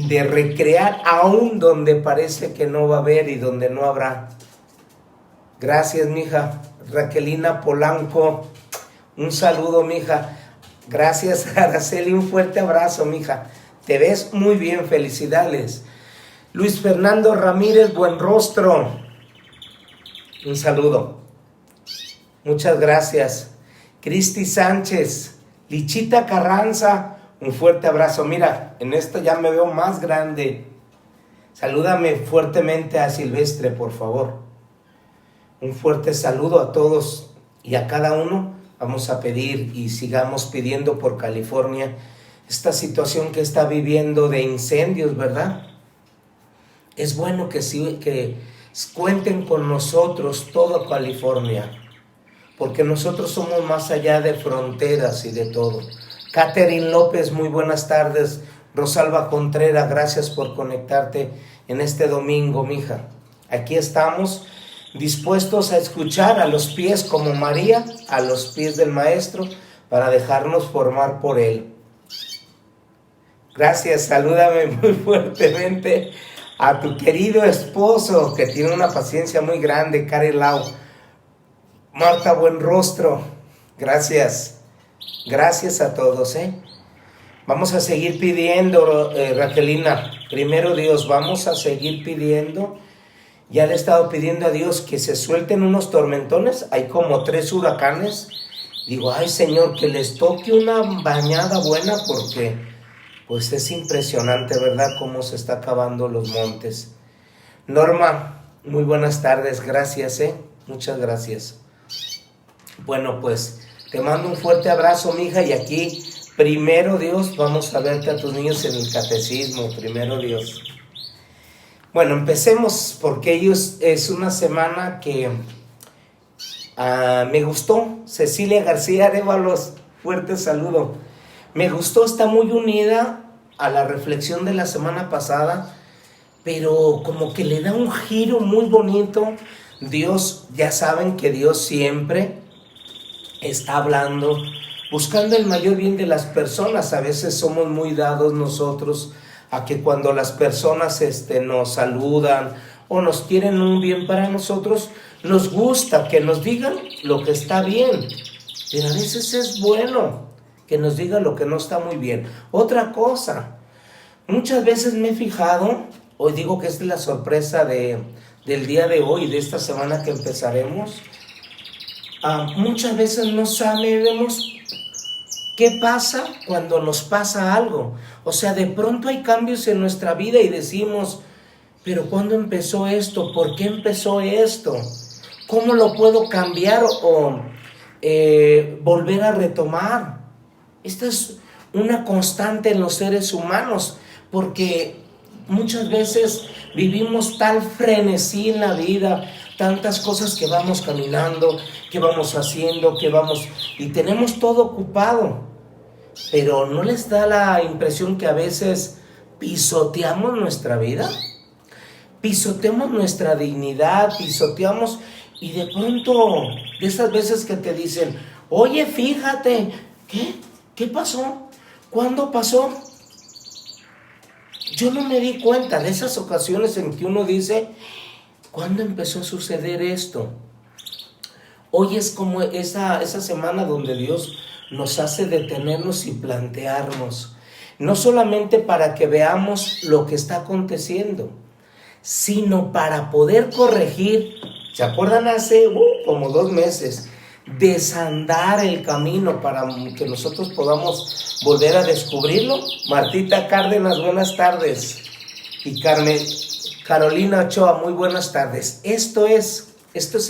de recrear aún donde parece que no va a haber y donde no habrá. Gracias, mija. Raquelina Polanco, un saludo, mija. Gracias, Araceli, un fuerte abrazo, mija. Te ves muy bien, felicidades. Luis Fernando Ramírez, buen rostro. Un saludo. Muchas gracias. Cristi Sánchez, Lichita Carranza, un fuerte abrazo. Mira, en esto ya me veo más grande. Salúdame fuertemente a Silvestre, por favor. Un fuerte saludo a todos y a cada uno. Vamos a pedir y sigamos pidiendo por California esta situación que está viviendo de incendios, ¿verdad? Es bueno que sí, que cuenten con nosotros toda California, porque nosotros somos más allá de fronteras y de todo. Catherine López, muy buenas tardes. Rosalba Contreras, gracias por conectarte en este domingo, mija. Aquí estamos dispuestos a escuchar a los pies como María, a los pies del Maestro, para dejarnos formar por Él. Gracias, salúdame muy fuertemente a tu querido esposo, que tiene una paciencia muy grande, Karen Lau. Marta Buenrostro, gracias. Gracias a todos, Vamos a seguir pidiendo, Raquelina, primero Dios, vamos a seguir pidiendo. Ya le he estado pidiendo a Dios que se suelten unos tormentones, hay como 3 huracanes. Digo, ay Señor, que les toque una bañada buena, porque pues es impresionante, ¿verdad?, cómo se está acabando los montes. Norma, muy buenas tardes, gracias, muchas gracias. Bueno, pues te mando un fuerte abrazo, mija, y aquí, primero Dios, vamos a verte a tus niños en el catecismo, primero Dios. Bueno, empecemos, porque es una semana que me gustó. Cecilia García Arévalos, fuerte saludo. Me gustó, está muy unida a la reflexión de la semana pasada, pero como que le da un giro muy bonito. Dios, ya saben que Dios siempre está hablando, buscando el mayor bien de las personas. A veces somos muy dados nosotros a que cuando las personas nos saludan o nos quieren un bien para nosotros, nos gusta que nos digan lo que está bien, pero a veces es bueno que nos digan lo que no está muy bien. Otra cosa, muchas veces me he fijado, hoy digo que esta es la sorpresa del día de hoy, de esta semana que empezaremos. Muchas veces no sabemos qué pasa cuando nos pasa algo. O sea, de pronto hay cambios en nuestra vida y decimos, pero ¿cuándo empezó esto? ¿Por qué empezó esto? ¿Cómo lo puedo cambiar o volver a retomar? Esta es una constante en los seres humanos, porque muchas veces vivimos tal frenesí en la vida, tantas cosas que vamos caminando, que vamos haciendo, y tenemos todo ocupado, pero ¿no les da la impresión que a veces pisoteamos nuestra vida? Pisoteamos nuestra dignidad, pisoteamos, y de pronto, de esas veces que te dicen, oye, fíjate, ¿qué pasó? ¿Cuándo pasó? Yo no me di cuenta de esas ocasiones en que uno dice, ¿cuándo empezó a suceder esto? Hoy es como esa semana donde Dios nos hace detenernos y plantearnos, no solamente para que veamos lo que está aconteciendo, sino para poder corregir. ¿Se acuerdan hace como 2 meses? Desandar el camino para que nosotros podamos volver a descubrirlo. Martita Cárdenas, buenas tardes. Y Carolina Ochoa, muy buenas tardes. Esto es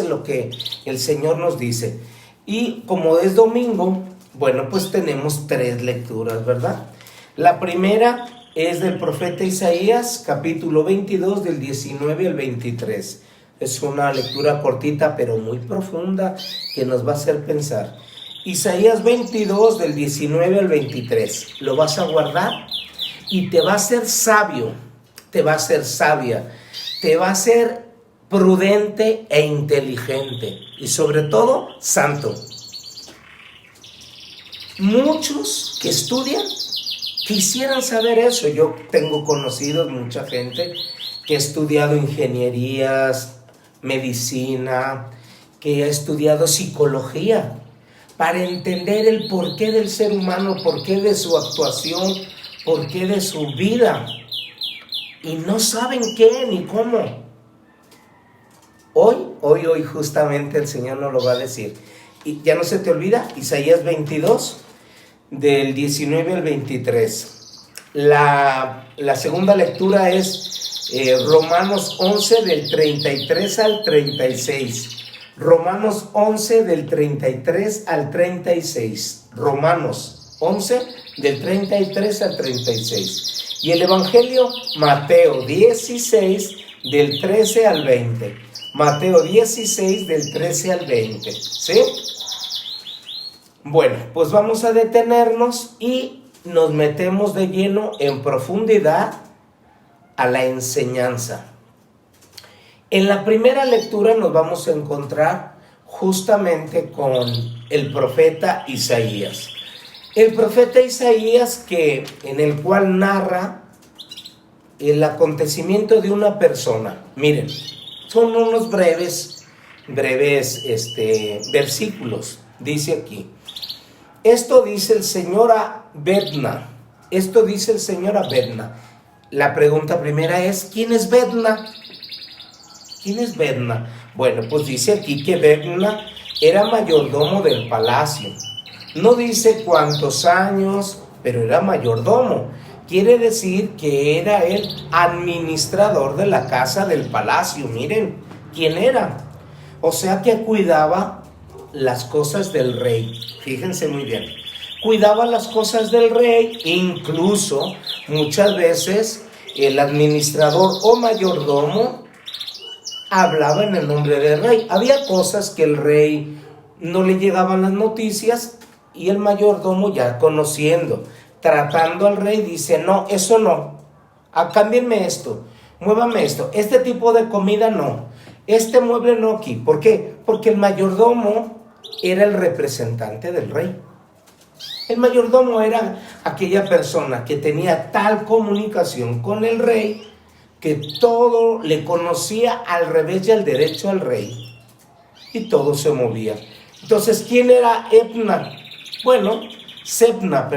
lo que el Señor nos dice. Y como es domingo, bueno, pues tenemos 3 lecturas, ¿verdad? La primera es del profeta Isaías, capítulo 22, del 19 al 23. Es una lectura cortita, pero muy profunda, que nos va a hacer pensar. Isaías 22, del 19 al 23. Lo vas a guardar y te va a hacer sabio, te va a hacer sabia, te va a hacer prudente e inteligente, y sobre todo, santo. Muchos que estudian quisieran saber eso. Yo tengo conocidos, mucha gente que ha estudiado ingenierías, medicina, que ha estudiado psicología, para entender el porqué del ser humano, porqué de su actuación, porqué de su vida. Y no saben qué ni cómo. Hoy justamente el Señor nos lo va a decir. Y ya no se te olvida, Isaías 22, del 19 al 23. La segunda lectura es Romanos 11, del 33 al 36. Romanos 11, del 33 al 36. Romanos 11, del 33 al 36. Y el Evangelio, Mateo 16, del 13 al 20. Mateo 16, del 13 al 20. ¿Sí? Bueno, pues vamos a detenernos y nos metemos de lleno en profundidad a la enseñanza. En la primera lectura nos vamos a encontrar justamente con el profeta Isaías. El profeta Isaías en el cual narra el acontecimiento de una persona. Miren, son unos breves versículos. Dice aquí: esto dice el Señor a Bedna. Esto dice el Señor a Bedna. La pregunta primera es: ¿quién es Bedna? ¿Quién es Bedna? Bueno, pues dice aquí que Bedna era mayordomo del palacio. No dice cuántos años, pero era mayordomo. Quiere decir que era el administrador de la casa del palacio. Miren quién era. O sea que cuidaba las cosas del rey. Fíjense muy bien. Cuidaba las cosas del rey, incluso muchas veces el administrador o mayordomo hablaba en el nombre del rey. Había cosas que el rey no le llegaban las noticias y el mayordomo, ya conociendo, tratando al rey, dice: no, eso no, cámbienme esto, muévame esto, este tipo de comida no, este mueble no aquí. ¿Por qué? Porque el mayordomo era el representante del rey. El mayordomo era aquella persona que tenía tal comunicación con el rey que todo le conocía al revés y al derecho al rey, y todo se movía. Entonces, ¿quién era Ebna? Bueno, Sebna,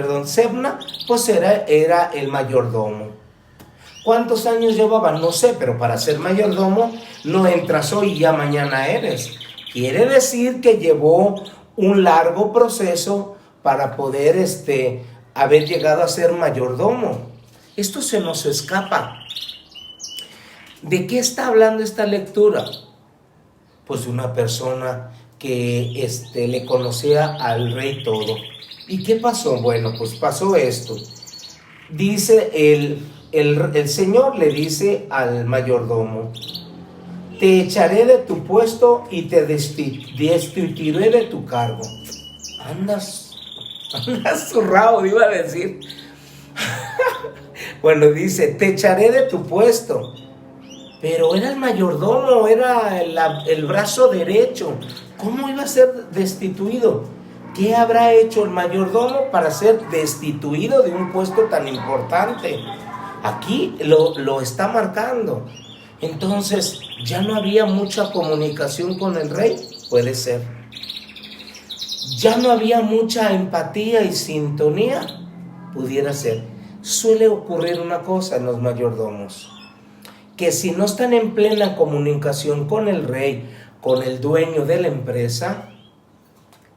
pues era el mayordomo. ¿Cuántos años llevaba? No sé, pero para ser mayordomo no entras hoy y ya mañana eres. Quiere decir que llevó un largo proceso para poder haber llegado a ser mayordomo. Esto se nos escapa. ¿De qué está hablando esta lectura? Pues de una persona que le conocía al rey todo. ¿Y qué pasó? Bueno, pues pasó esto. Dice el Señor le dice al mayordomo: te echaré de tu puesto y te destituiré de tu cargo. Andas zurrado, iba a decir. Bueno, dice: te echaré de tu puesto. Pero era el mayordomo, era el brazo derecho. ¿Cómo iba a ser destituido? ¿Qué habrá hecho el mayordomo para ser destituido de un puesto tan importante? Aquí lo está marcando. Entonces, ¿ya no había mucha comunicación con el rey? Puede ser. ¿Ya no había mucha empatía y sintonía? Pudiera ser. Suele ocurrir una cosa en los mayordomos, que si no están en plena comunicación con el rey, con el dueño de la empresa,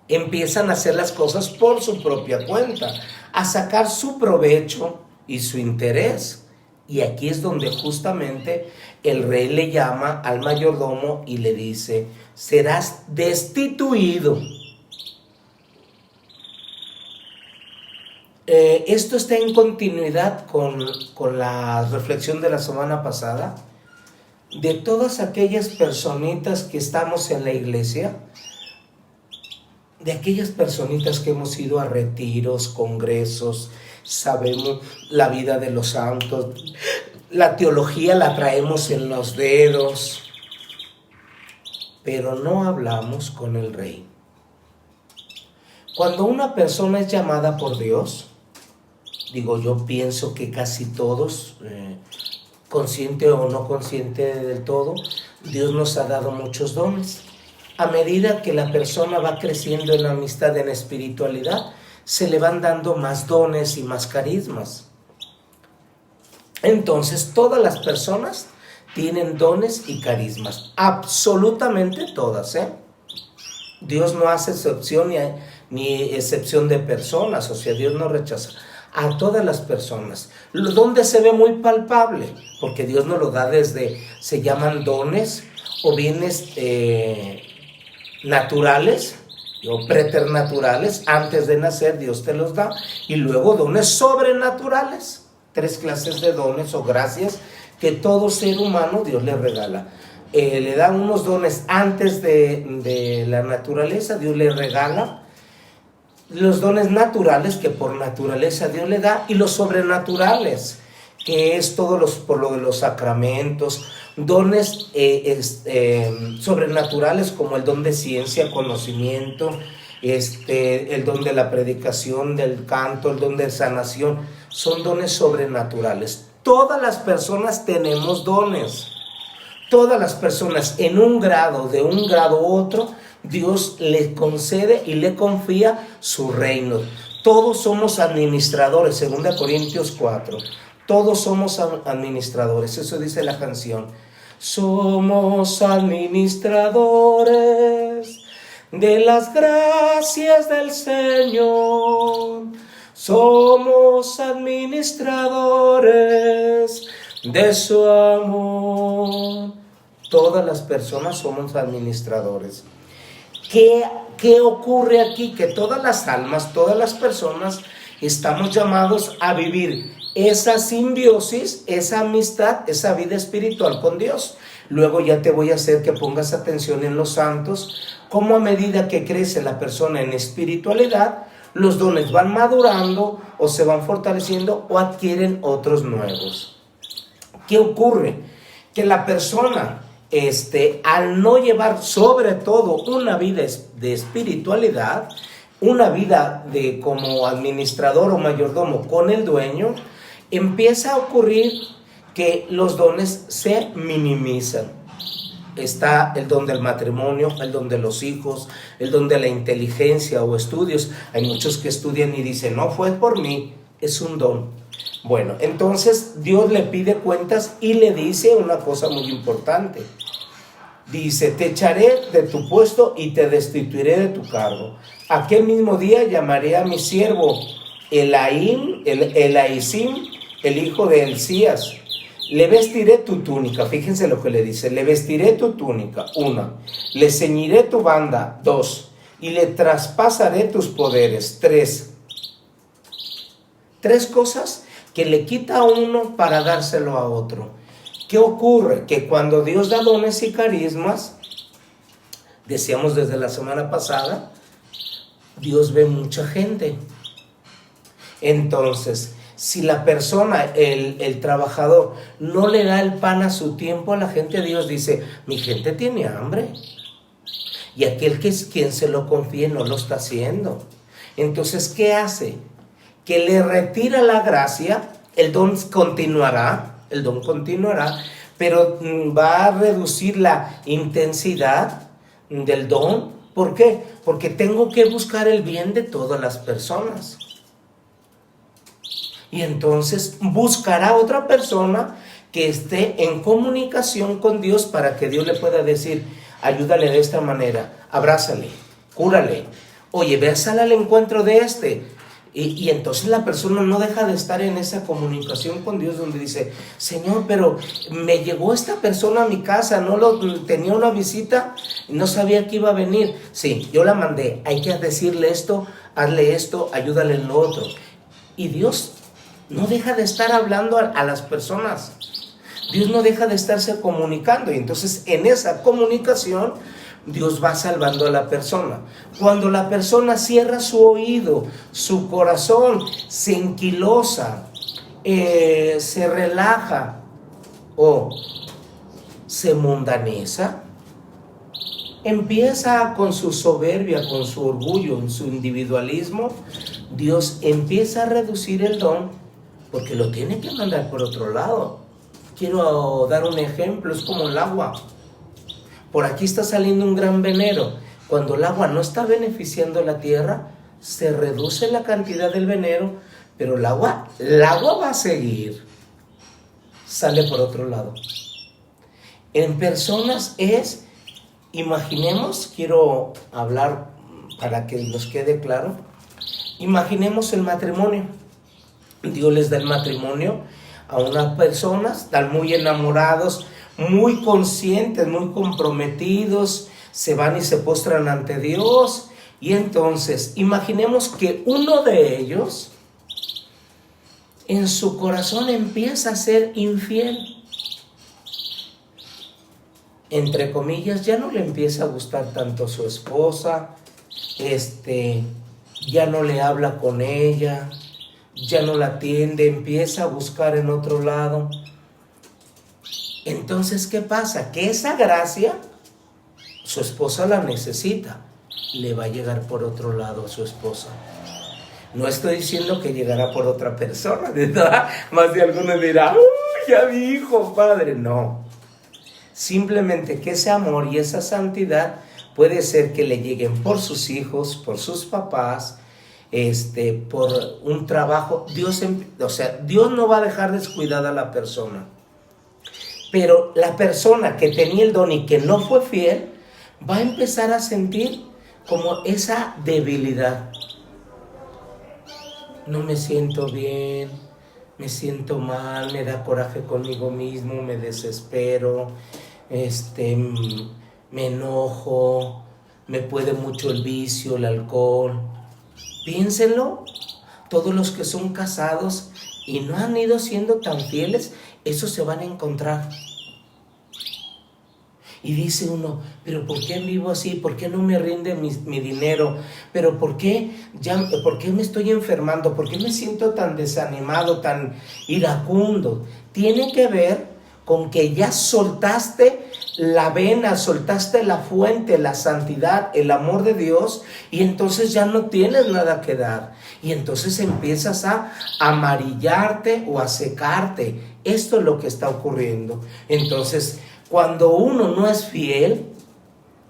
empiezan a hacer las cosas por su propia cuenta, a sacar su provecho y su interés. Y aquí es donde justamente el rey le llama al mayordomo y le dice: serás destituido. Esto está en continuidad con la reflexión de la semana pasada, de todas aquellas personitas que estamos en la iglesia, de aquellas personitas que hemos ido a retiros, congresos, sabemos la vida de los santos, la teología la traemos en los dedos, pero no hablamos con el rey. Cuando una persona es llamada por Dios, Digo, yo pienso que casi todos, consciente o no consciente del todo, Dios nos ha dado muchos dones. A medida que la persona va creciendo en amistad, en espiritualidad, se le van dando más dones y más carismas. Entonces, todas las personas tienen dones y carismas, absolutamente todas, ¿eh? Dios no hace excepción ni excepción de personas, o sea, Dios no rechaza a todas las personas. ¿Dónde se ve muy palpable? Porque Dios nos lo da desde, se llaman dones o bienes naturales o preternaturales. Antes de nacer Dios te los da, y luego dones sobrenaturales. 3 clases de dones o gracias que todo ser humano Dios le regala. Le da unos dones antes de la naturaleza, Dios le regala los dones naturales que por naturaleza Dios le da, y los sobrenaturales, que es por lo de los sacramentos, dones sobrenaturales como el don de ciencia, conocimiento, el don de la predicación, del canto, el don de sanación, son dones sobrenaturales. Todas las personas tenemos dones. Todas las personas de un grado u otro, Dios le concede y le confía su reino. Todos somos administradores, 2 Corintios 4. Todos somos administradores, eso dice la canción. Somos administradores de las gracias del Señor. Somos administradores de su amor. Todas las personas somos administradores. ¿Qué ocurre aquí? Que todas las almas, todas las personas estamos llamados a vivir esa simbiosis, esa amistad, esa vida espiritual con Dios. Luego ya te voy a hacer que pongas atención en los santos, cómo a medida que crece la persona en espiritualidad, los dones van madurando o se van fortaleciendo o adquieren otros nuevos. ¿Qué ocurre? Que la persona, al no llevar sobre todo una vida de espiritualidad, una vida de como administrador o mayordomo con el dueño, empieza a ocurrir que los dones se minimizan. Está el don del matrimonio, el don de los hijos, el don de la inteligencia o estudios. Hay muchos que estudian y dicen, no fue por mí, es un don. Bueno, entonces Dios le pide cuentas y le dice una cosa muy importante. Dice, te echaré de tu puesto y te destituiré de tu cargo. Aquel mismo día llamaré a mi siervo Elaísim, el hijo de Elías. Le vestiré tu túnica, fíjense lo que le dice, le vestiré tu túnica, 1, le ceñiré tu banda, 2, y le traspasaré tus poderes, 3. 3 cosas que le quita a uno para dárselo a otro. ¿Qué ocurre? Que cuando Dios da dones y carismas, decíamos desde la semana pasada, Dios ve mucha gente. Entonces, si la persona, el trabajador, no le da el pan a su tiempo a la gente, Dios dice, mi gente tiene hambre. Y aquel que es quien se lo confíe no lo está haciendo. Entonces, ¿qué hace? Que le retira la gracia, el don continuará, pero va a reducir la intensidad del don. ¿Por qué? Porque tengo que buscar el bien de todas las personas. Y entonces buscará otra persona que esté en comunicación con Dios para que Dios le pueda decir, ayúdale de esta manera, abrázale, cúrale, oye, ve, sal al encuentro de Y entonces la persona no deja de estar en esa comunicación con Dios donde dice, Señor, pero me llegó esta persona a mi casa, tenía una visita, no sabía que iba a venir. Sí, yo la mandé, hay que decirle esto, hazle esto, ayúdale en lo otro. Y Dios no deja de estar hablando a las personas. Dios no deja de estarse comunicando. Y entonces en esa comunicación Dios va salvando a la persona. Cuando la persona cierra su oído, su corazón se enquilosa, se relaja o se mundaneza, empieza con su soberbia, con su orgullo, en su individualismo, Dios empieza a reducir el don porque lo tiene que mandar por otro lado. Quiero dar un ejemplo, es como el agua. Por aquí está saliendo un gran veneno. Cuando el agua no está beneficiando la tierra, se reduce la cantidad del veneno, pero el agua va a seguir. Sale por otro lado. En personas imaginemos, quiero hablar para que nos quede claro, imaginemos el matrimonio. Dios les da el matrimonio a unas personas, están muy enamorados, muy conscientes, muy comprometidos, se van y se postran ante Dios. Y entonces, imaginemos que uno de ellos, en su corazón empieza a ser infiel. Entre comillas, ya no le empieza a gustar tanto su esposa, ya no le habla con ella, ya no la atiende, empieza a buscar en otro lado. Entonces, ¿qué pasa? Que esa gracia, su esposa la necesita, le va a llegar por otro lado a su esposa. No estoy diciendo que llegará por otra persona, ¿verdad? Más de alguno dirá, ¡uy, ya dijo, padre! No. Simplemente que ese amor y esa santidad puede ser que le lleguen por sus hijos, por sus papás, por un trabajo. Dios no va a dejar descuidada a la persona. Pero la persona que tenía el don y que no fue fiel, va a empezar a sentir como esa debilidad. No me siento bien, me siento mal, me da coraje conmigo mismo, me desespero, me enojo, me puede mucho el vicio, el alcohol. Piénsenlo, todos los que son casados y no han ido siendo tan fieles, esos se van a encontrar. Y dice uno, pero ¿por qué vivo así? ¿Por qué no me rinde mi dinero? ¿Pero por qué me estoy enfermando? ¿Por qué me siento tan desanimado, tan iracundo? Tiene que ver con que ya soltaste la vena, soltaste la fuente, la santidad, el amor de Dios, y entonces ya no tienes nada que dar. Y entonces empiezas a amarillarte o a secarte. Esto es lo que está ocurriendo. Entonces, cuando uno no es fiel,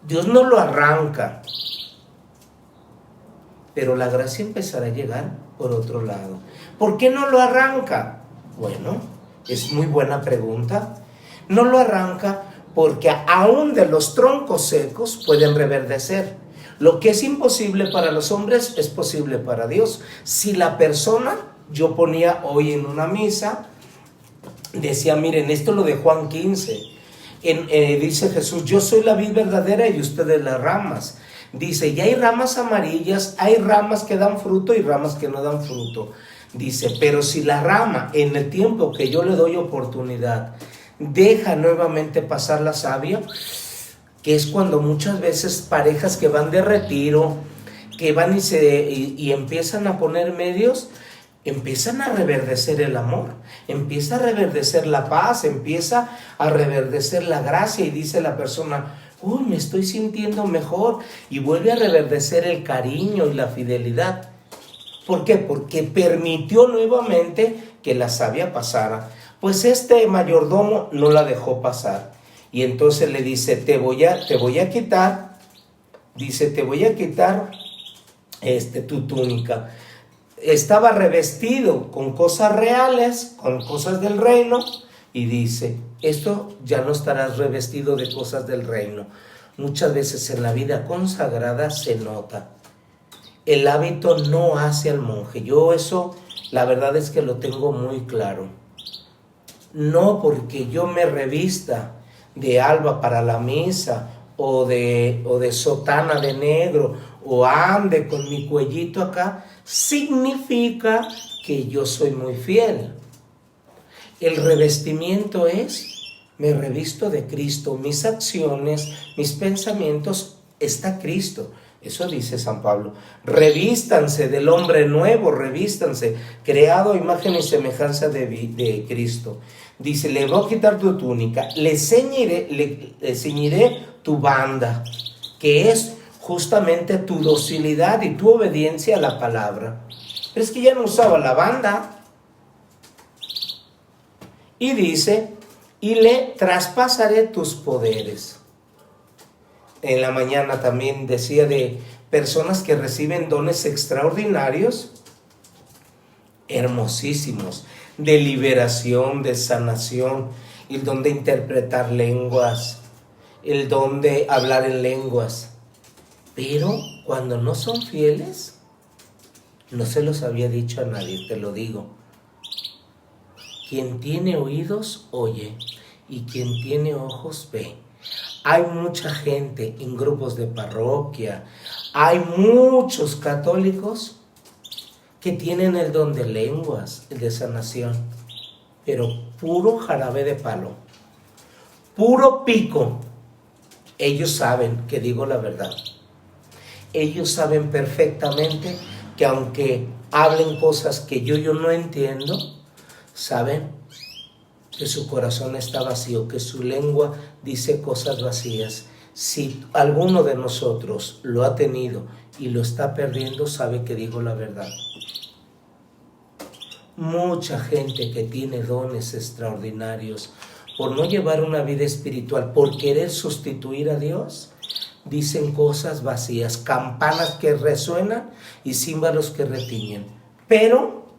Dios no lo arranca, pero la gracia empezará a llegar por otro lado. ¿Por qué no lo arranca? Bueno, es muy buena pregunta. No lo arranca porque aún de los troncos secos pueden reverdecer. Lo que es imposible para los hombres es posible para Dios. Si la persona, yo ponía hoy en una misa, decía, miren, esto lo de Juan 15. Dice Jesús, yo soy la vid verdadera y ustedes las ramas. Dice, y hay ramas amarillas, hay ramas que dan fruto y ramas que no dan fruto. Dice, pero si la rama en el tiempo que yo le doy oportunidad deja nuevamente pasar la savia, que es cuando muchas veces parejas que van de retiro, que van y empiezan a poner medios, empiezan a reverdecer el amor, empieza a reverdecer la paz, empieza a reverdecer la gracia, y dice la persona, uy, me estoy sintiendo mejor, y vuelve a reverdecer el cariño y la fidelidad. ¿Por qué? Porque permitió nuevamente que la savia pasara. Pues este mayordomo no la dejó pasar, y entonces le dice, te voy a quitar, dice, te voy a quitar tu túnica. Estaba revestido con cosas reales, con cosas del reino, y dice, esto ya no estarás revestido de cosas del reino. Muchas veces en la vida consagrada se nota. El hábito no hace al monje. Yo eso, la verdad es que lo tengo muy claro. No porque yo me revista de alba para la misa, o de sotana de negro, o ande con mi cuellito acá, significa que yo soy muy fiel. El revestimiento es, me revisto de Cristo, mis acciones, mis pensamientos, está Cristo. Eso dice San Pablo. Revístanse del hombre nuevo, revístanse, creado a imagen y semejanza de Cristo. Dice, le voy a quitar tu túnica, le ceñiré tu banda, que es justamente tu docilidad y tu obediencia a la palabra. Pero es que ya no usaba la banda. Y dice, y le traspasaré tus poderes. En la mañana también decía de personas que reciben dones extraordinarios, hermosísimos, de liberación, de sanación, el don de interpretar lenguas, el don de hablar en lenguas. Pero cuando no son fieles, no se los había dicho a nadie, te lo digo. Quien tiene oídos, oye, y quien tiene ojos, ve. Hay mucha gente en grupos de parroquia, hay muchos católicos que tienen el don de lenguas, el de sanación, pero puro jarabe de palo, puro pico. Ellos saben que digo la verdad. Ellos saben perfectamente que aunque hablen cosas que yo no entiendo, saben que su corazón está vacío, que su lengua dice cosas vacías. Si alguno de nosotros lo ha tenido y lo está perdiendo, sabe que digo la verdad. Mucha gente que tiene dones extraordinarios, por no llevar una vida espiritual, por querer sustituir a Dios, dicen cosas vacías, campanas que resuenan y címbalos que retiñen. Pero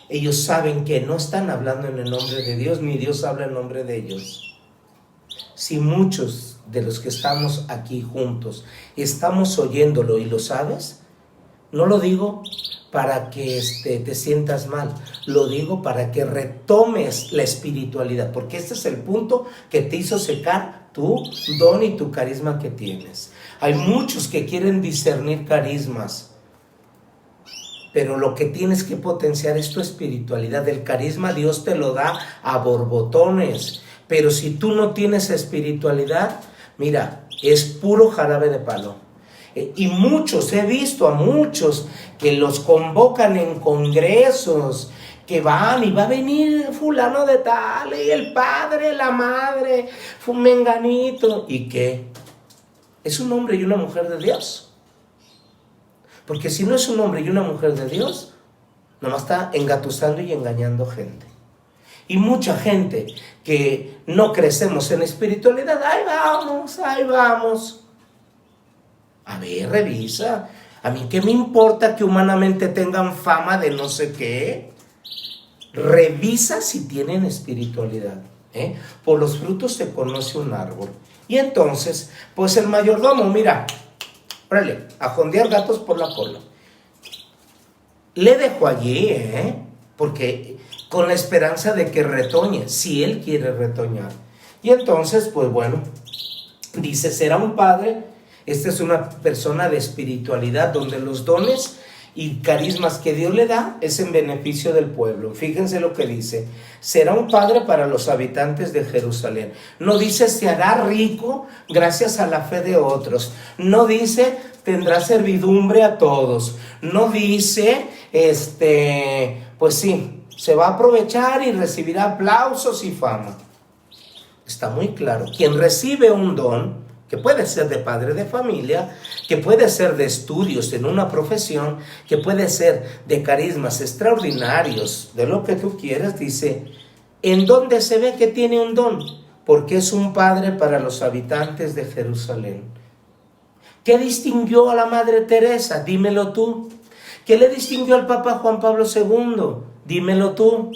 ellos saben que no están hablando en el nombre de Dios, ni Dios habla en nombre de ellos. Si muchos de los que estamos aquí juntos estamos oyéndolo y lo sabes, no lo digo para que te sientas mal, lo digo para que retomes la espiritualidad, porque este es el punto que te hizo secar tu don y tu carisma que tienes. Hay muchos que quieren discernir carismas, pero lo que tienes que potenciar es tu espiritualidad. El carisma Dios te lo da a borbotones, pero si tú no tienes espiritualidad, mira, es puro jarabe de palo. Y muchos, he visto a muchos que los convocan en congresos, que van y va a venir fulano de tal, y el padre, la madre, menganito, y que es un hombre y una mujer de Dios. Porque si no es un hombre y una mujer de Dios, nomás está engatusando y engañando gente. Y mucha gente que no crecemos en espiritualidad, ahí vamos, ahí vamos. A ver, revisa. A mí qué me importa que humanamente tengan fama de no sé qué. Revisa si tienen espiritualidad. Por los frutos se conoce un árbol. Y entonces, pues el mayordomo, mira, órale, a jondear gatos por la cola. Le dejo allí, porque con la esperanza de que retoñe, si él quiere retoñar. Y entonces, pues bueno, dice, será un padre. Esta es una persona de espiritualidad, donde los dones y carismas que Dios le da es en beneficio del pueblo. Fíjense lo que dice, será un padre para los habitantes de Jerusalén. No dice se hará rico gracias a la fe de otros. No dice tendrá servidumbre a todos. No dice, pues sí, se va a aprovechar y recibirá aplausos y fama. Está muy claro, quien recibe un don, que puede ser de padre de familia, que puede ser de estudios en una profesión, que puede ser de carismas extraordinarios, de lo que tú quieras, dice, ¿en dónde se ve que tiene un don? Porque es un padre para los habitantes de Jerusalén. ¿Qué distinguió a la Madre Teresa? Dímelo tú. ¿Qué le distinguió al Papa Juan Pablo II? Dímelo tú.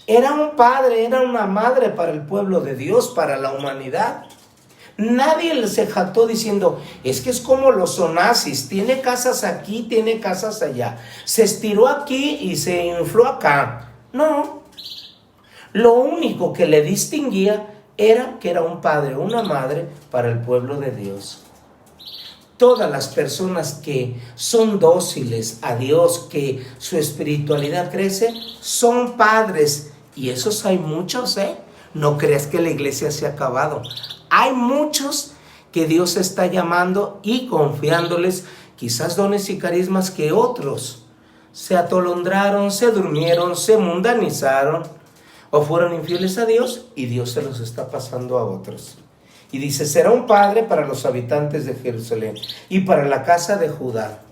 Era un padre, era una madre para el pueblo de Dios, para la humanidad. Nadie se jactó diciendo, es que es como los Onassis, tiene casas aquí, tiene casas allá, se estiró aquí y se infló acá. No, lo único que le distinguía era que era un padre o una madre para el pueblo de Dios. Todas las personas que son dóciles a Dios, que su espiritualidad crece, son padres, y esos hay muchos, no creas que la iglesia se ha acabado. Hay muchos que Dios está llamando y confiándoles quizás dones y carismas que otros se atolondraron, se durmieron, se mundanizaron o fueron infieles a Dios y Dios se los está pasando a otros. Y dice, será un padre para los habitantes de Jerusalén y para la casa de Judá.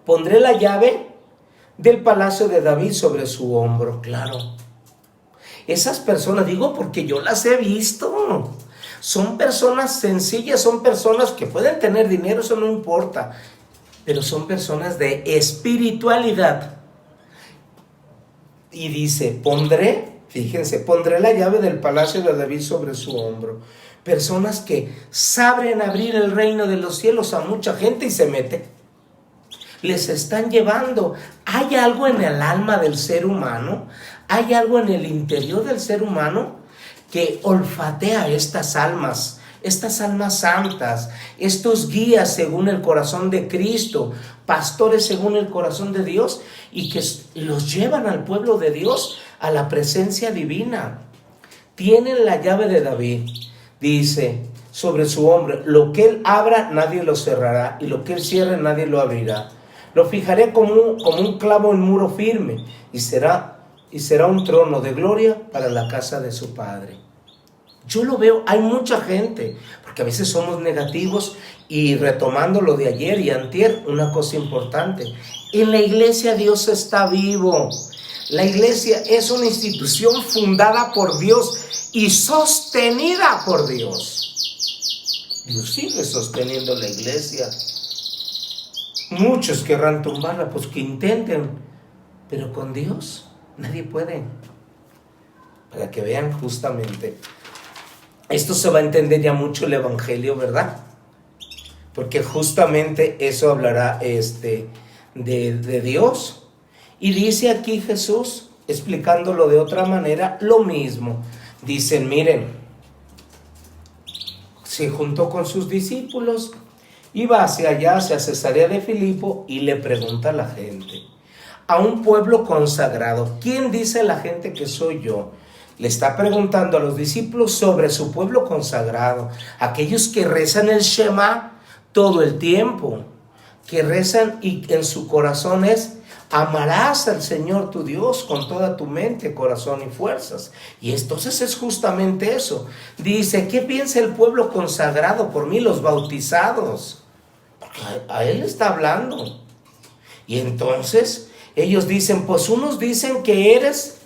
Pondré la llave del palacio de David sobre su hombro. Claro. Esas personas, digo porque yo las he visto. Son personas sencillas, son personas que pueden tener dinero, eso no importa. Pero son personas de espiritualidad. Y dice, pondré la llave del palacio de David sobre su hombro. Personas que saben abrir el reino de los cielos a mucha gente y se mete. Les están llevando. Hay algo en el alma del ser humano, hay algo en el interior del ser humano que olfatea estas almas santas, estos guías según el corazón de Cristo, pastores según el corazón de Dios, y que los llevan al pueblo de Dios a la presencia divina. Tienen la llave de David, dice, sobre su hombro. Lo que él abra, nadie lo cerrará, y lo que él cierre, nadie lo abrirá. Lo fijaré como un clavo en muro firme, y será un trono de gloria para la casa de su padre. Yo lo veo, hay mucha gente, porque a veces somos negativos, y retomando lo de ayer y antier, una cosa importante, en la iglesia Dios está vivo. La iglesia es una institución fundada por Dios y sostenida por Dios. Dios sigue sosteniendo la iglesia. Muchos querrán tumbarla, pues que intenten, pero con Dios nadie puede. Para que vean justamente, esto se va a entender ya mucho el evangelio, ¿verdad? Porque justamente eso hablará de Dios. Y dice aquí Jesús, explicándolo de otra manera, lo mismo. Dicen, miren, se juntó con sus discípulos, iba hacia allá, hacia Cesarea de Filipo, y le pregunta a la gente, a un pueblo consagrado, ¿quién dice la gente que soy yo? Le está preguntando a los discípulos sobre su pueblo consagrado, aquellos que rezan el Shema todo el tiempo, que rezan y en su corazón es, amarás al Señor tu Dios con toda tu mente, corazón y fuerzas. Y entonces es justamente eso. Dice, ¿qué piensa el pueblo consagrado por mí, los bautizados? Porque a él está hablando. Y entonces ellos dicen, pues unos dicen que eres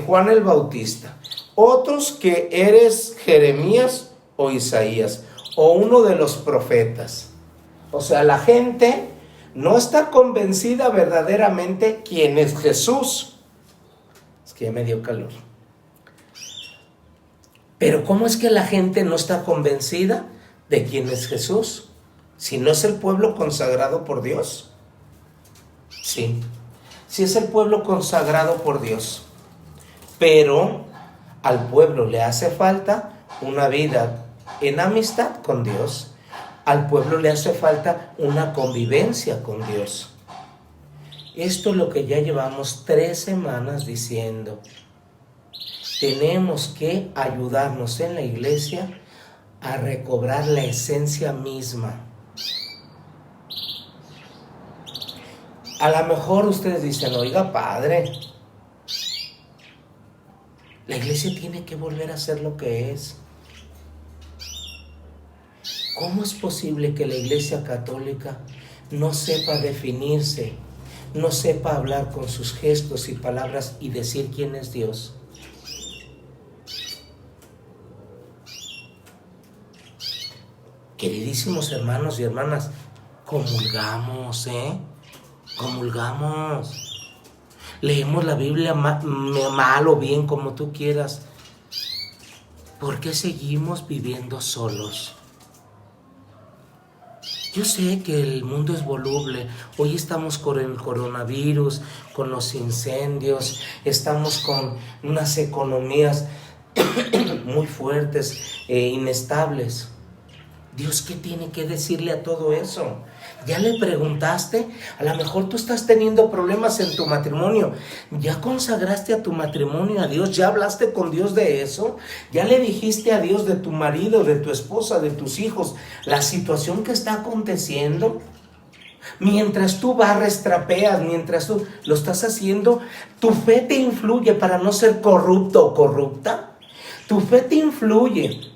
Juan el Bautista, otros que eres Jeremías o Isaías, o uno de los profetas. O sea, la gente no está convencida verdaderamente quién es Jesús. Es que ya me dio calor. Pero ¿cómo es que la gente no está convencida de quién es Jesús? Si no es el pueblo consagrado por Dios. Sí, sí es el pueblo consagrado por Dios. Pero al pueblo le hace falta una vida en amistad con Dios. Al pueblo le hace falta una convivencia con Dios. Esto es lo que ya llevamos 3 semanas diciendo. Tenemos que ayudarnos en la iglesia a recobrar la esencia misma. A lo mejor ustedes dicen, oiga padre, la iglesia tiene que volver a ser lo que es. ¿Cómo es posible que la iglesia católica no sepa definirse, no sepa hablar con sus gestos y palabras y decir quién es Dios? Queridísimos hermanos y hermanas, comulgamos, comulgamos. Leemos la Biblia mal o bien, como tú quieras. ¿Por qué seguimos viviendo solos? Yo sé que el mundo es voluble. Hoy estamos con el coronavirus, con los incendios, estamos con unas economías muy fuertes e inestables. Dios, ¿qué tiene que decirle a todo eso? ¿Ya le preguntaste? A lo mejor tú estás teniendo problemas en tu matrimonio. ¿Ya consagraste a tu matrimonio a Dios? ¿Ya hablaste con Dios de eso? ¿Ya le dijiste a Dios de tu marido, de tu esposa, de tus hijos, la situación que está aconteciendo? Mientras tú barres, trapeas, mientras tú lo estás haciendo, ¿tu fe te influye para no ser corrupto o corrupta? ¿Tu fe te influye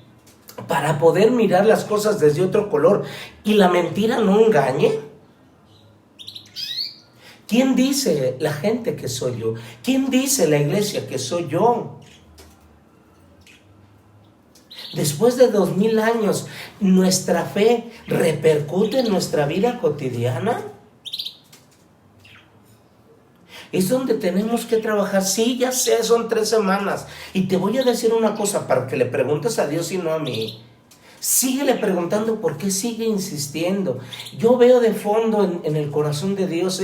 para poder mirar las cosas desde otro color y la mentira no engañe? ¿Quién dice la gente que soy yo? ¿Quién dice la iglesia que soy yo? Después de 2000 años, ¿nuestra fe repercute en nuestra vida cotidiana? Es donde tenemos que trabajar. Sí, ya sé, son 3 semanas. Y te voy a decir una cosa para que le preguntes a Dios y no a mí. Síguele preguntando por qué sigue insistiendo. Yo veo de fondo en el corazón de Dios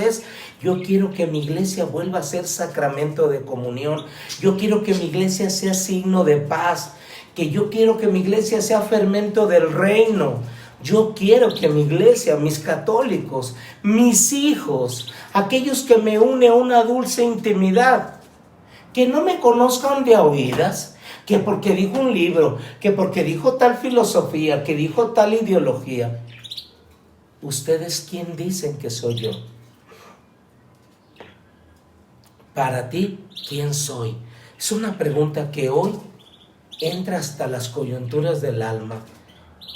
yo quiero que mi iglesia vuelva a ser sacramento de comunión. Yo quiero que mi iglesia sea signo de paz. Que yo quiero que mi iglesia sea fermento del reino. Yo quiero que mi iglesia, mis católicos, mis hijos, aquellos que me unen a una dulce intimidad, que no me conozcan de a oídas, que porque dijo un libro, que porque dijo tal filosofía, que dijo tal ideología. ¿Ustedes quién dicen que soy yo? Para ti, ¿quién soy? Es una pregunta que hoy entra hasta las coyunturas del alma.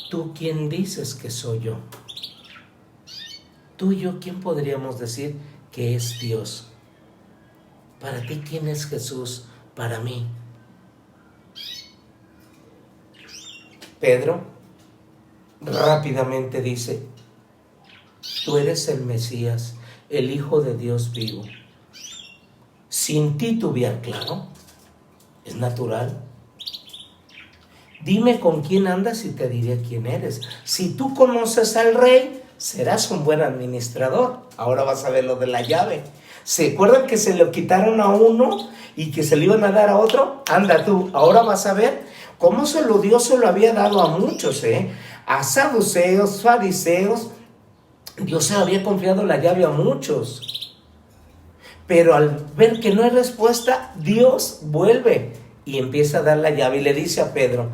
¿Tú quién dices que soy yo? Tú y yo, ¿quién podríamos decir que es Dios? Para ti, ¿quién es Jesús? Para mí. Pedro rápidamente dice, tú eres el Mesías, el Hijo de Dios vivo. Sin titubear, claro, es natural. Dime con quién andas y te diré quién eres. Si tú conoces al Rey, serás un buen administrador. Ahora vas a ver lo de la llave. ¿Se acuerdan que se lo quitaron a uno y que se lo iban a dar a otro? Anda tú, ahora vas a ver cómo Dios se lo había dado a muchos, a saduceos, fariseos. Dios se había confiado la llave a muchos. Pero al ver que no hay respuesta, Dios vuelve y empieza a dar la llave y le dice a Pedro,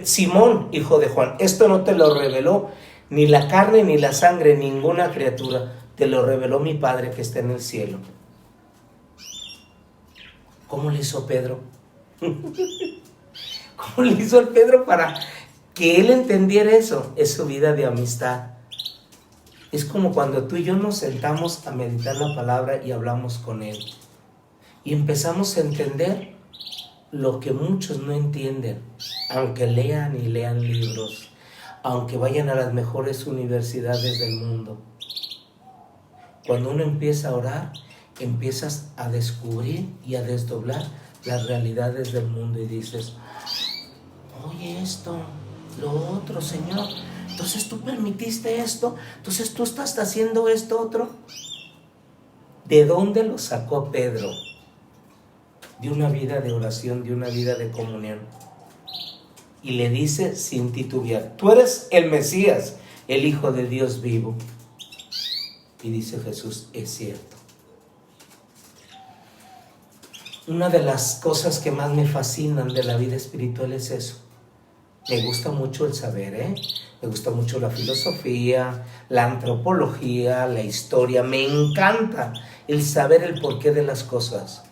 Simón, hijo de Juan, esto no te lo reveló ni la carne ni la sangre, ninguna criatura, te lo reveló mi Padre que está en el cielo. ¿Cómo le hizo Pedro? ¿Cómo le hizo el Pedro para que él entendiera eso? Es su vida de amistad. Es como cuando tú y yo nos sentamos a meditar la palabra y hablamos con él. Y empezamos a entender lo que muchos no entienden, aunque lean y lean libros, aunque vayan a las mejores universidades del mundo. Cuando uno empieza a orar, empiezas a descubrir y a desdoblar las realidades del mundo y dices, oye esto, lo otro, Señor, entonces tú permitiste esto, entonces tú estás haciendo esto otro. ¿De dónde lo sacó Pedro? De una vida de oración, de una vida de comunión. Y le dice sin titubear, tú eres el Mesías, el Hijo de Dios vivo. Y dice Jesús, es cierto. Una de las cosas que más me fascinan de la vida espiritual es eso. Me gusta mucho el saber, me gusta mucho la filosofía, la antropología, la historia. Me encanta el saber el porqué de las cosas.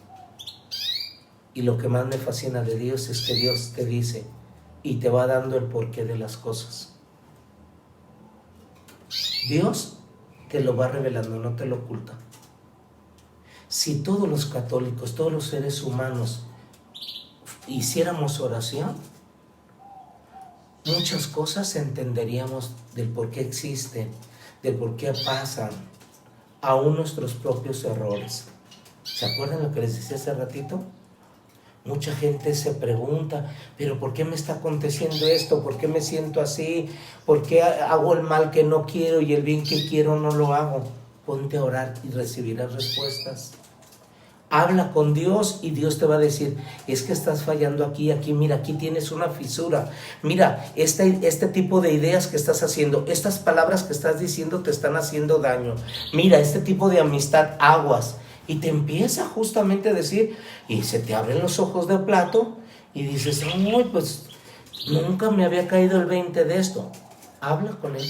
Y lo que más me fascina de Dios es que Dios te dice y te va dando el porqué de las cosas. Dios te lo va revelando, no te lo oculta. Si todos los católicos, todos los seres humanos hiciéramos oración, muchas cosas entenderíamos del por qué existen, del por qué pasan, aún nuestros propios errores. ¿Se acuerdan lo que les decía hace ratito? Mucha gente se pregunta, pero ¿por qué me está aconteciendo esto? ¿Por qué me siento así? ¿Por qué hago el mal que no quiero y el bien que quiero no lo hago? Ponte a orar y recibirás respuestas. Habla con Dios y Dios te va a decir, es que estás fallando aquí, mira, aquí tienes una fisura. Mira, este tipo de ideas que estás haciendo, estas palabras que estás diciendo te están haciendo daño. Mira, este tipo de amistad, aguas. Y te empieza justamente a decir, y se te abren los ojos de plato y dices, ay, pues nunca me había caído el 20 de esto. Habla con él.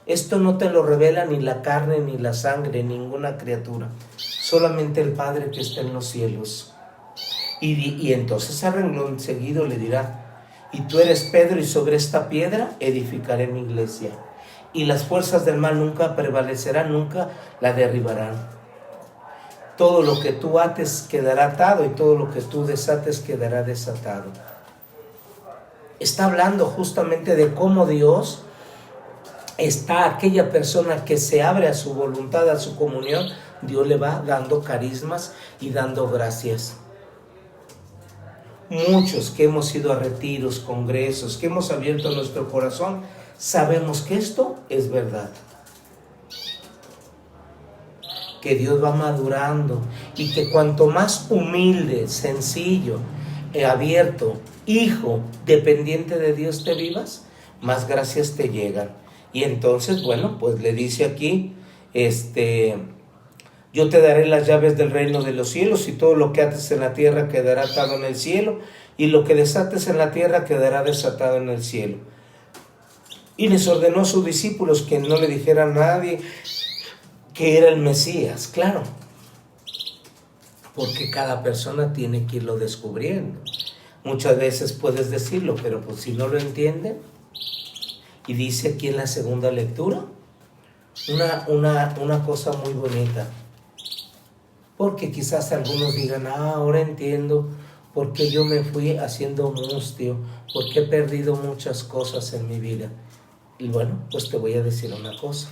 Esto no te lo revela ni la carne, ni la sangre, ninguna criatura. Solamente el Padre que está en los cielos. Y entonces a renglón seguido le dirá, y tú eres Pedro, y sobre esta piedra edificaré mi iglesia. Y las fuerzas del mal nunca prevalecerán, nunca la derribarán. Todo lo que tú ates quedará atado y todo lo que tú desates quedará desatado. Está hablando justamente de cómo Dios está aquella persona que se abre a su voluntad, a su comunión. Dios le va dando carismas y dando gracias. Muchos que hemos ido a retiros, congresos, que hemos abierto nuestro corazón, sabemos que esto es verdad. Que Dios va madurando y que cuanto más humilde, sencillo, abierto, hijo, dependiente de Dios te vivas, más gracias te llegan. Y entonces, bueno, pues le dice aquí, yo te daré las llaves del reino de los cielos, y todo lo que ates en la tierra quedará atado en el cielo, y lo que desates en la tierra quedará desatado en el cielo. Y les ordenó a sus discípulos que no le dijeran a nadie que era el Mesías, claro, porque cada persona tiene que irlo descubriendo. Muchas veces puedes decirlo, pero pues si no lo entienden, y dice aquí en la segunda lectura, una cosa muy bonita, porque quizás algunos digan, ahora entiendo por qué yo me fui haciendo mustio, por qué he perdido muchas cosas en mi vida. Y bueno, pues te voy a decir una cosa.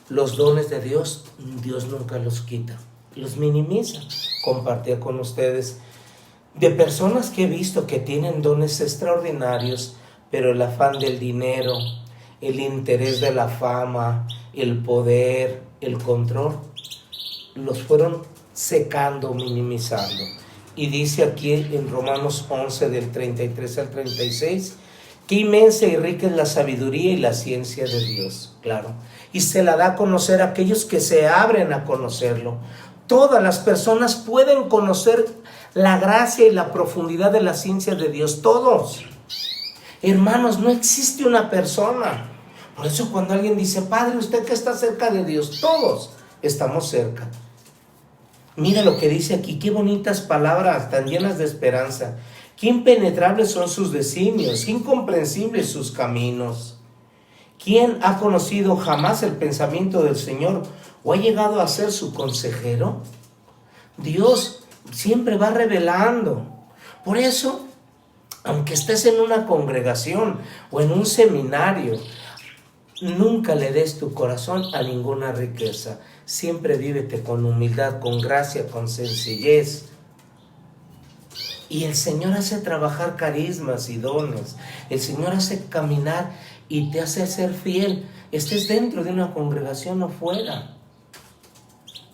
Los dones de Dios, Dios nunca los quita, los minimiza. Compartía con ustedes de personas que he visto que tienen dones extraordinarios, pero el afán del dinero, el interés de la fama, el poder, el control, los fueron secando, minimizando. Y dice aquí en Romanos 11 del 33 al 36, qué inmensa y rica es la sabiduría y la ciencia de Dios, claro. Y se la da a conocer a aquellos que se abren a conocerlo. Todas las personas pueden conocer la gracia y la profundidad de la ciencia de Dios, todos. Hermanos, no existe una persona. Por eso cuando alguien dice, Padre, usted que está cerca de Dios, todos estamos cerca. Mira lo que dice aquí, qué bonitas palabras, tan llenas de esperanza. Qué impenetrables son sus designios, qué incomprensibles sus caminos. ¿Quién ha conocido jamás el pensamiento del Señor o ha llegado a ser su consejero? Dios siempre va revelando. Por eso, aunque estés en una congregación o en un seminario, nunca le des tu corazón a ninguna riqueza. Siempre vívete con humildad, con gracia, con sencillez. Y el Señor hace trabajar carismas y dones. El Señor hace caminar y te hace ser fiel. Estés dentro de una congregación o fuera.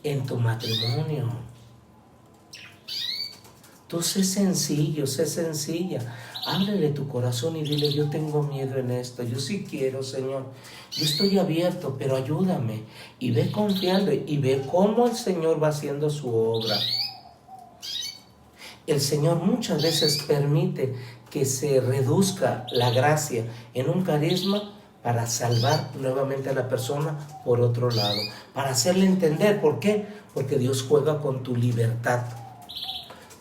En tu matrimonio. Tú sé sencillo, sé sencilla. Ábrele tu corazón y dile, yo tengo miedo en esto, yo sí quiero, Señor, yo estoy abierto, pero ayúdame. Y ve confiando y ve cómo el Señor va haciendo su obra. El Señor muchas veces permite que se reduzca la gracia en un carisma para salvar nuevamente a la persona por otro lado, para hacerle entender. ¿Por qué? Porque Dios juega con tu libertad.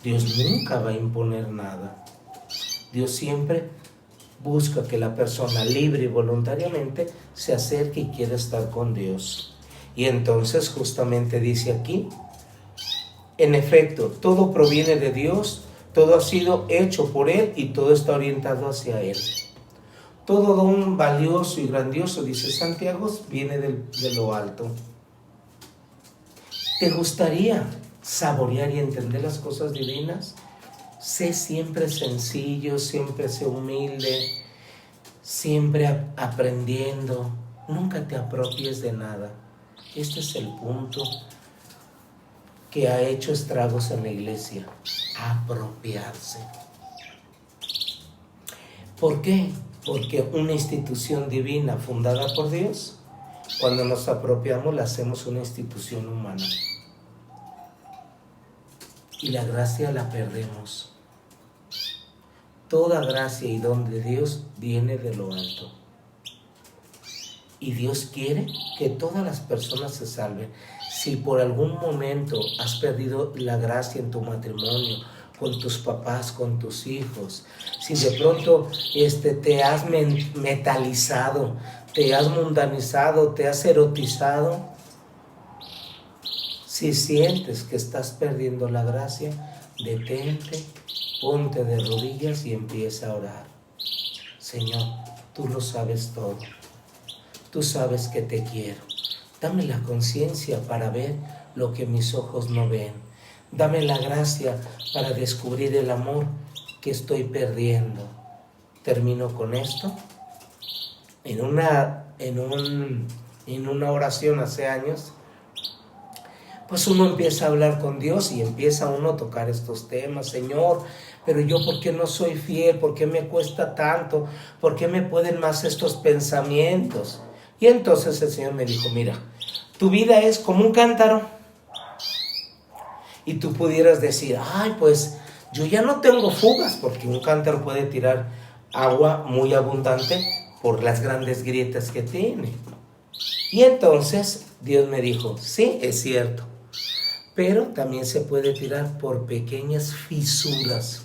Dios nunca va a imponer nada. Dios siempre busca que la persona libre y voluntariamente se acerque y quiera estar con Dios. Y entonces justamente dice aquí, en efecto, todo proviene de Dios, todo ha sido hecho por Él y todo está orientado hacia Él. Todo don valioso y grandioso, dice Santiago, viene de lo alto. ¿Te gustaría saborear y entender las cosas divinas? Sé siempre sencillo, siempre sé humilde, siempre aprendiendo. Nunca te apropies de nada. Este es el punto que ha hecho estragos en la iglesia. Apropiarse. ¿Por qué? Porque una institución divina fundada por Dios, cuando nos apropiamos la hacemos una institución humana. Y la gracia la perdemos. Toda gracia y don de Dios viene de lo alto. Y Dios quiere que todas las personas se salven. Si por algún momento has perdido la gracia en tu matrimonio, con tus papás, con tus hijos, si de pronto te has metalizado, te has mundanizado, te has erotizado, Si sientes que estás perdiendo la gracia, detente, ponte de rodillas y empieza a orar. Señor, tú lo sabes todo. Tú sabes que te quiero. Dame la conciencia para ver lo que mis ojos no ven. Dame la gracia para descubrir el amor que estoy perdiendo. Termino con esto. En una oración hace años, pues uno empieza a hablar con Dios y empieza uno a tocar estos temas. Señor, pero yo ¿por qué no soy fiel? ¿Por qué me cuesta tanto? ¿Por qué me pueden más estos pensamientos? Y entonces el Señor me dijo, mira, tu vida es como un cántaro. Y tú pudieras decir, ay, pues yo ya no tengo fugas, porque un cántaro puede tirar agua muy abundante por las grandes grietas que tiene. Y entonces Dios me dijo, sí, es cierto, pero también se puede tirar por pequeñas fisuras.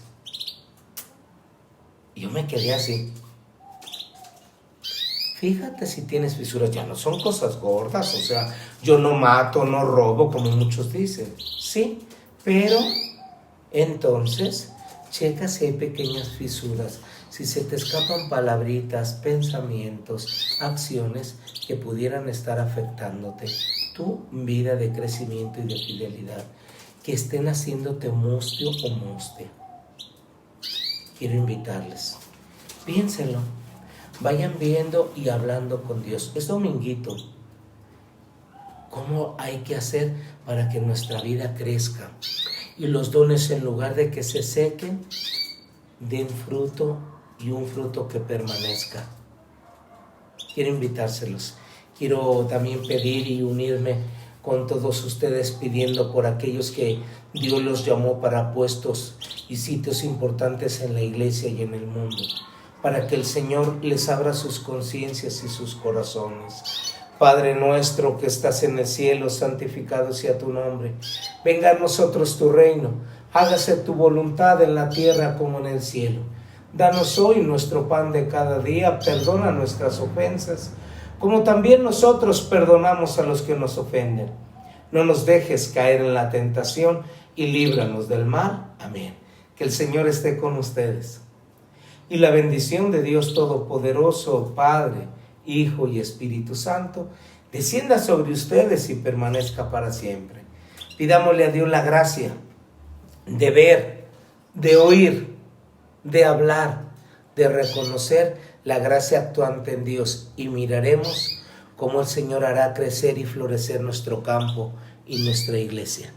Y yo me quedé así. Fíjate si tienes fisuras, ya no son cosas gordas, o sea, yo no mato, no robo, como muchos dicen. Sí, pero entonces checa si hay pequeñas fisuras, si se te escapan palabritas, pensamientos, acciones que pudieran estar afectándote tu vida de crecimiento y de fidelidad, que estén haciéndote mustio o mustia. Quiero invitarles, piénsenlo, vayan viendo y hablando con Dios. Es dominguito. ¿Cómo hay que hacer para que nuestra vida crezca? Y los dones, en lugar de que se sequen, den fruto, y un fruto que permanezca. Quiero invitárselos. Quiero también pedir y unirme con todos ustedes pidiendo por aquellos que Dios los llamó para puestos y sitios importantes en la iglesia y en el mundo, para que el Señor les abra sus conciencias y sus corazones. Padre nuestro que estás en el cielo, santificado sea tu nombre. Venga a nosotros tu reino. Hágase tu voluntad en la tierra como en el cielo. Danos hoy nuestro pan de cada día. Perdona nuestras ofensas, como también nosotros perdonamos a los que nos ofenden. No nos dejes caer en la tentación y líbranos del mal. Amén. Que el Señor esté con ustedes. Y la bendición de Dios Todopoderoso, Padre, Hijo y Espíritu Santo, descienda sobre ustedes y permanezca para siempre. Pidámosle a Dios la gracia de ver, de oír, de hablar, de reconocer la gracia actuante en Dios, y miraremos cómo el Señor hará crecer y florecer nuestro campo y nuestra iglesia.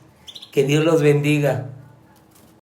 Que Dios los bendiga.